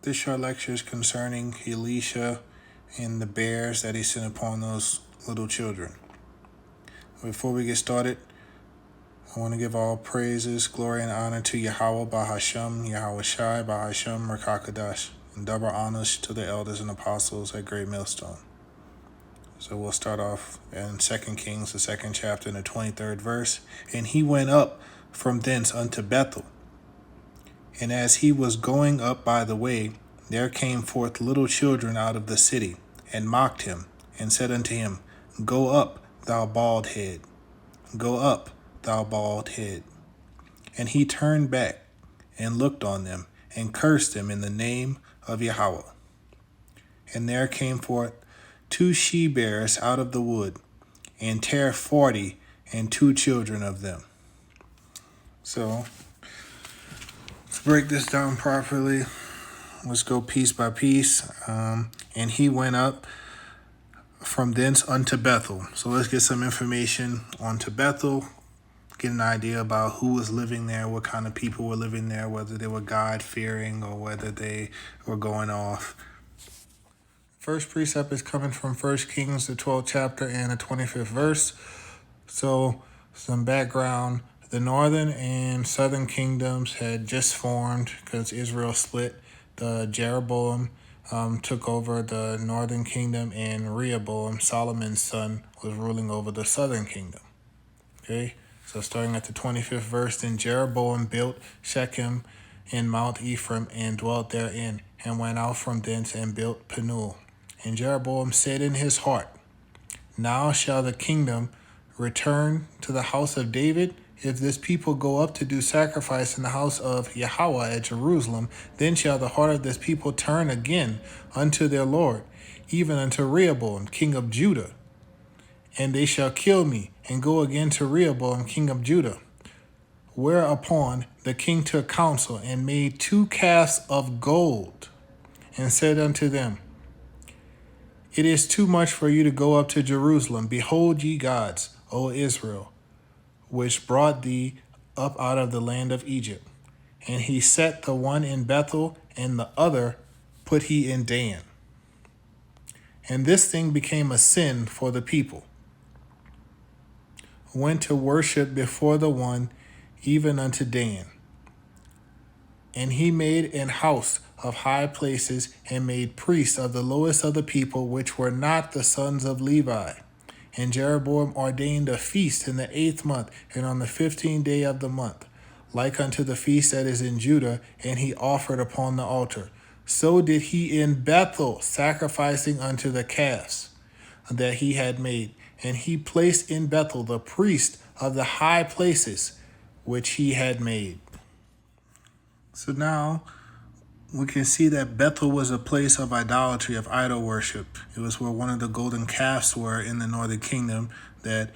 This short lecture is concerning Elisha and the bears that he sent upon those little children. Before we get started, I want to give all praises, glory, and honor to Yahweh Bahashem, Yahweh Shai Bahashem Rakakadash, and double honors to the elders and apostles at Great Millstone. So we'll start off in 2 Kings, the 2nd chapter, and the 23rd verse. And he went up from thence unto Bethel. And as he was going up by the way, there came forth little children out of the city, and mocked him, and said unto him, Go up, thou bald head. Go up, thou bald head. And he turned back, and looked on them, and cursed them in the name of Yahweh. And there came forth 2 she-bears out of the wood, and tare 40 and 2 children of them. So, let's break this down properly. Let's go piece by piece. And he went up from thence unto Bethel. So let's get some information onto Bethel, get an idea about who was living there, what kind of people were living there, whether they were God-fearing or whether they were going off. First precept is coming from 1 Kings, the 12th chapter and the 25th verse. So some background. The northern and southern kingdoms had just formed because Israel split. The Jeroboam took over the northern kingdom, and Rehoboam, Solomon's son, was ruling over the southern kingdom. Okay, so starting at the 25th verse, then Jeroboam built Shechem in Mount Ephraim and dwelt therein, and went out from thence and built Penuel. And Jeroboam said in his heart, Now shall the kingdom return to the house of David? If this people go up to do sacrifice in the house of Yahweh at Jerusalem, then shall the heart of this people turn again unto their Lord, even unto Rehoboam, king of Judah. And they shall kill me, and go again to Rehoboam, king of Judah. Whereupon the king took counsel, and made 2 calves of gold, and said unto them, It is too much for you to go up to Jerusalem. Behold ye gods, O Israel, which brought thee up out of the land of Egypt. And he set the one in Bethel, and the other put he in Dan. And this thing became a sin for the people, went to worship before the one, even unto Dan. And he made an house of high places, and made priests of the lowest of the people, which were not the sons of Levi. And Jeroboam ordained a feast in the 8th month, and on the 15th day of the month, like unto the feast that is in Judah, and he offered upon the altar. So did he in Bethel, sacrificing unto the calves that he had made. And he placed in Bethel the priest of the high places which he had made. So now we can see that Bethel was a place of idolatry, of idol worship. It was where one of the golden calves were in the northern kingdom that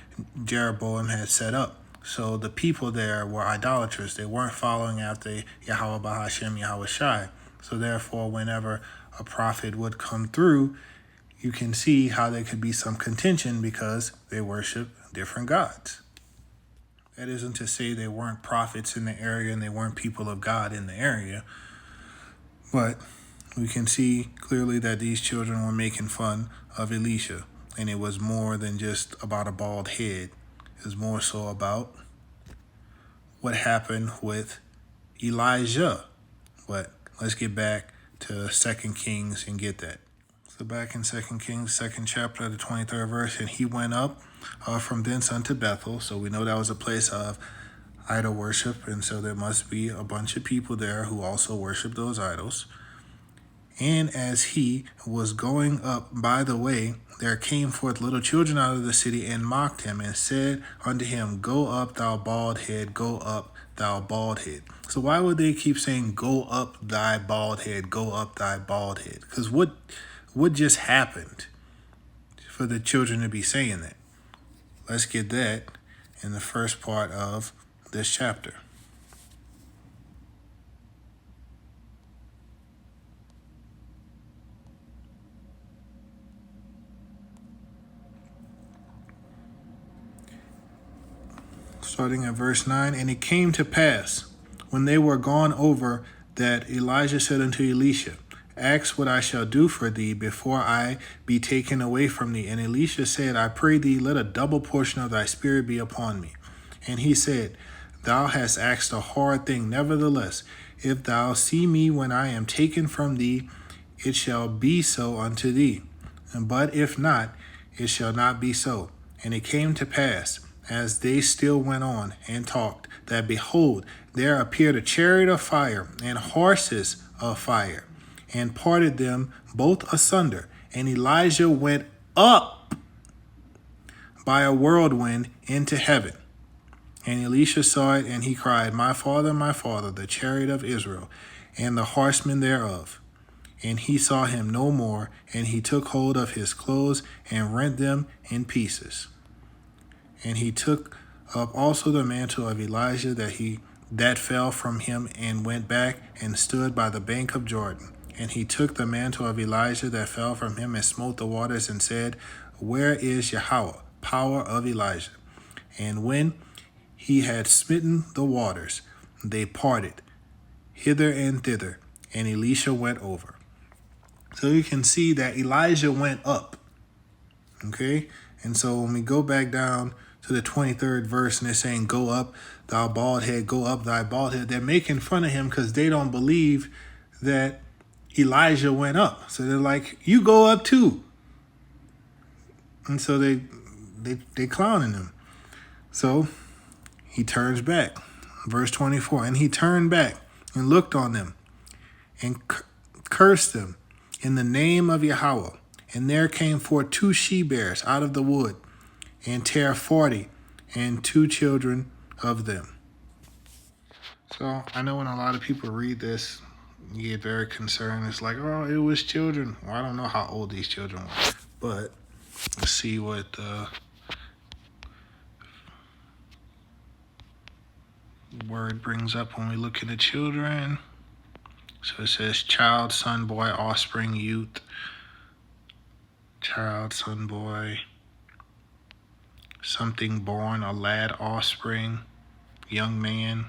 Jeroboam had set up. So the people there were idolaters. They weren't following after Yahweh Bahashem, Yahweh Shai. So therefore, whenever a prophet would come through, you can see how there could be some contention because they worship different gods. That isn't to say they weren't prophets in the area and they weren't people of God in the area. But we can see clearly that these children were making fun of Elisha. And it was more than just about a bald head. It was more so about what happened with Elijah. But let's get back to 2 Kings and get that. So back in 2 Kings, 2nd chapter, the 23rd verse, and he went up from thence unto Bethel. So we know that was a place of idol worship, and so there must be a bunch of people there who also worship those idols. And as he was going up by the way, there came forth little children out of the city, and mocked him, and said unto him, Go up, thou bald head, go up, thou bald head. So why would they keep saying, Go up, thy bald head, go up, thy bald head? Because what just happened for the children to be saying that? Let's get that in the first part of this chapter. Starting at verse 9, and it came to pass, when they were gone over, that Elijah said unto Elisha, Ask what I shall do for thee before I be taken away from thee. And Elisha said, I pray thee, let a double portion of thy spirit be upon me. And he said, Thou hast asked a hard thing. Nevertheless, if thou see me when I am taken from thee, it shall be so unto thee. But if not, it shall not be so. And it came to pass, as they still went on and talked, that behold, there appeared a chariot of fire and horses of fire, and parted them both asunder. And Elijah went up by a whirlwind into heaven. And Elisha saw it, and he cried, my father, the chariot of Israel, and the horsemen thereof. And he saw him no more, and he took hold of his clothes and rent them in pieces. And he took up also the mantle of Elijah that fell from him, and went back and stood by the bank of Jordan. And he took the mantle of Elijah that fell from him, and smote the waters, and said, Where is Yahweh, power of Elijah? And when he had smitten the waters, they parted hither and thither, and Elisha went over. So you can see that Elijah went up. Okay? And so when we go back down to the 23rd verse, and they're saying, Go up, thou bald head, go up, thy bald head. They're making fun of him because they don't believe that Elijah went up. So they're like, you go up too. And so they clowning him. So he turns back. Verse 24, and he turned back and looked on them and cursed them in the name of Yahweh. And there came forth 2 she-bears out of the wood, and tare 40, and 2 children of them. So I know when a lot of people read this, you get very concerned. It's like, oh, it was children. Well, I don't know how old these children were, but let's see what the word brings up when we look at the children. So it says child, son, boy, offspring, youth. Child, son, boy. Something born, a lad, offspring, young man.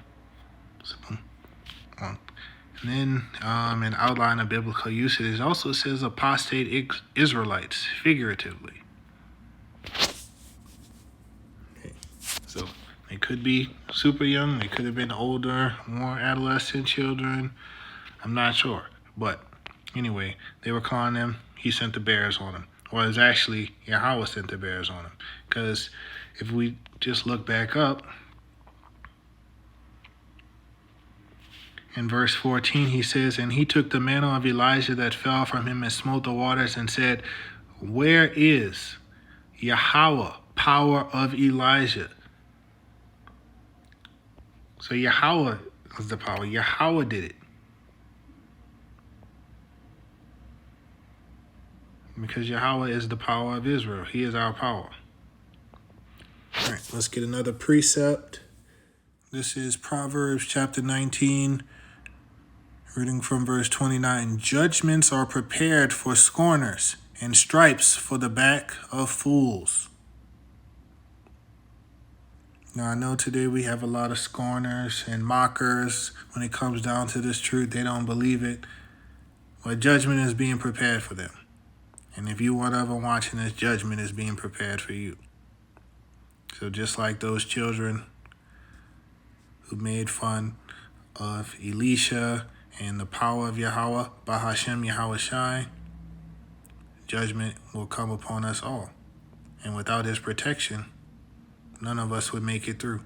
And then an outline of biblical usage. It also says apostate Israelites, figuratively. Okay. So they could be super young. They could have been older, more adolescent children. I'm not sure. But anyway, they were calling them, he sent the bears on them. Well, it's actually Yahweh sent the bears on them. Because if we just look back up, in verse 14, he says, and he took the mantle of Elijah that fell from him and smote the waters and said, Where is Yahweh, power of Elijah? So Yahweh was the power. Yahweh did it. Because Yahweh is the power of Israel. He is our power. All right, let's get another precept. This is Proverbs chapter 19, reading from verse 29. Judgments are prepared for scorners, and stripes for the back of fools. Now, I know today we have a lot of scorners and mockers. When it comes down to this truth, they don't believe it. But judgment is being prepared for them. And if you weren't ever watching this, judgment is being prepared for you. So just like those children who made fun of Elisha and the power of Yahweh, Bahashem Yahweh Shai, judgment will come upon us all. And without his protection, none of us would make it through.